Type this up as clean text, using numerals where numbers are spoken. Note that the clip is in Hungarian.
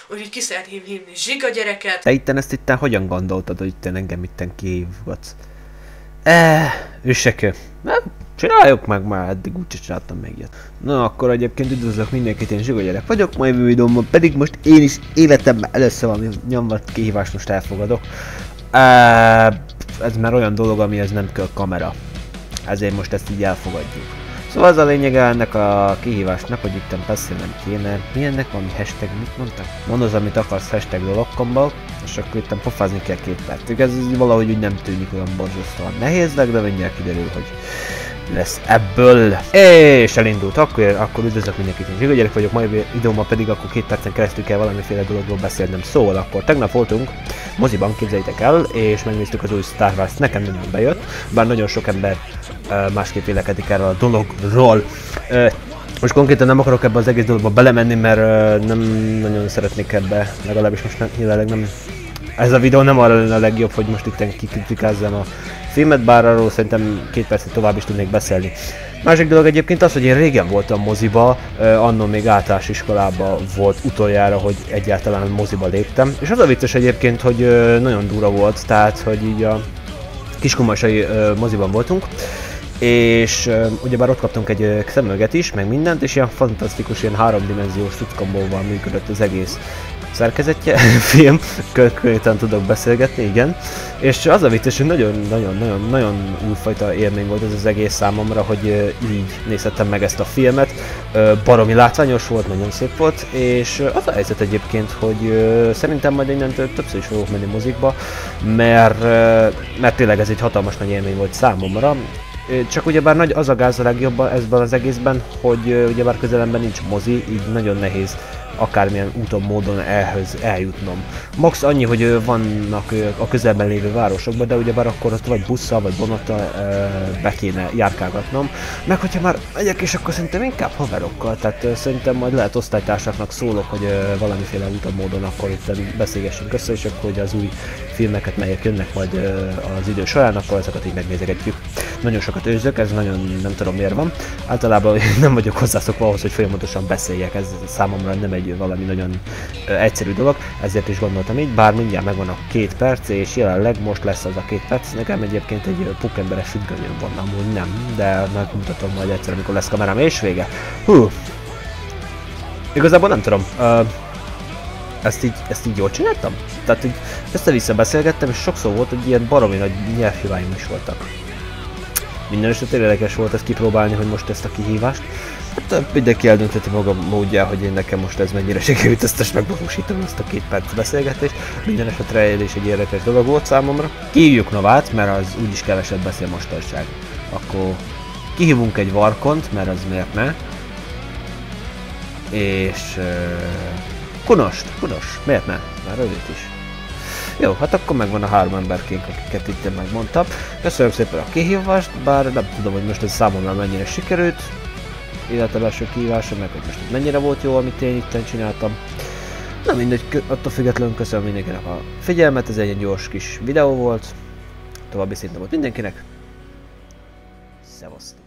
úgyhogy ki szeretném hívni Zsiga gyereket. Te ezt hogyan gondoltad, hogy itten engem kihívgatsz? Üssekő. Csináljuk meg, már eddig úgyse csináltam még ilyet. Na akkor egyébként üdvözlök mindenkit, én Zsiga gyerek vagyok, mai videómban pedig most én is életemben először valami nyomvat kihívást most elfogadok. Ez már olyan dolog, amihez nem kell kamera. Ezért most ezt így elfogadjuk. Szóval az a lényege ennek a kihívásnak, hogy itt beszélnem kéne. Milyennek van hashtag, mit mondtak? Mondd az, amit akarsz hashtag dologkomból, és akkor itt pofázni kell 2 percig. Ez valahogy úgy nem tűnik olyan borzasztóan nehéznek, de mindjárt kiderül, hogy lesz ebből. És elindult, akkor üdvözlök mindenkit, én Zsiga gyerek vagyok, mai videómban pedig akkor 2 percen keresztül kell valamiféle dologról beszélnem. Szóval akkor tegnap voltunk moziban, képzeljétek el, és megnéztük az új Star Wars-t, nekem nagyon bejött, bár nagyon sok ember másképp vélekedik erről a dologról. Most konkrétan nem akarok ebbe az egész dologba belemenni, mert nem nagyon szeretnék ebbe, legalábbis most jelenleg nem. Ez a videó nem arra lenne a legjobb, hogy most itt kikritikázom a filmet, bár arról szerintem 2 percet tovább is tudnék beszélni. Másik dolog egyébként az, hogy én régen voltam moziba, annól még általános iskolában volt utoljára, hogy egyáltalán moziba léptem. És az a vicces egyébként, hogy nagyon durva volt, tehát hogy így a Kiskunmalsai moziban voltunk, és ugyebár ott kaptunk egy szemüveget is, meg mindent, és ilyen fantasztikus, ilyen 3-dimenziós cuckombóval működött az egész szerkezetje, film, konkrétan tudok beszélgetni, igen. És az a vicces, hogy nagyon újfajta élmény volt ez az egész számomra, hogy így nézhettem meg ezt a filmet. Baromi látványos volt, nagyon szép volt, és az a helyzet egyébként, hogy szerintem majd innentől többször is fogok menni mozikba, mert tényleg ez egy hatalmas nagy élmény volt számomra. Csak ugyebár nagy az a gáz a legjobb ezben az egészben, hogy ugyebár közelemben nincs mozi, így nagyon nehéz akármilyen úton, módon ehhez eljutnom. Max annyi, hogy vannak a közelben lévő városokban, de ugyebár akkor ott vagy busszal, vagy vonattal be kéne járkálgatnom. Meg hogyha már megyek, és akkor szerintem inkább haverokkal, tehát szerintem majd lehet osztálytársaknak szólok, hogy valamiféle úton, módon akkor itt beszélgessünk össze, és akkor hogy az új filmeket, melyek jönnek majd az idő során, akkor ezeket így megnézegetjük. Nagyon sokat őzök, ez nagyon nem tudom miért van. Általában nem vagyok hozzászokva ahhoz, hogy folyamatosan beszéljek, ez számomra nem egy valami nagyon egyszerű dolog, ezért is gondoltam így, bár mindjárt megvan a 2 perc, és jelenleg most lesz az a 2 perc. Nekem egyébként egy pukemberes sütgönyöm van, amúgy nem, de megmutatom majd egyszer, amikor lesz kamerám, és vége. Hú! Igazából nem tudom, ezt így jól csináltam? Tehát így össze-vissza beszélgettem, és sokszor volt, hogy ilyen baromi nagy nyelvhibáim is voltak. Minden esetre érdekes volt ezt kipróbálni, hogy most ezt a kihívást. Hát mindenki eldöntheti maga módján, hogy én nekem most ez mennyire sikerült ezt most megvalósítom, ezt a 2 perc beszélgetést. Minden esetre ez is egy érdekes dolog volt számomra. Kihívjuk Novát, mert az úgyis keveset beszél mostanság. Akkor kihívunk egy Varkont, mert az miért ne. És Kunost, miért ne? Már őt is. Jó, hát akkor megvan a 3 emberkénk, akiket itt megmondtam. Köszönöm szépen a kihívást, bár nem tudom, hogy most ez számomra mennyire sikerült. Életem első kihívása, meg hogy most mennyire volt jó, amit én itt csináltam. Na mindegy, attól függetlenül köszönöm mindenkinek a figyelmet, ez egy gyors kis videó volt. További szép napot mindenkinek. Szevasztok!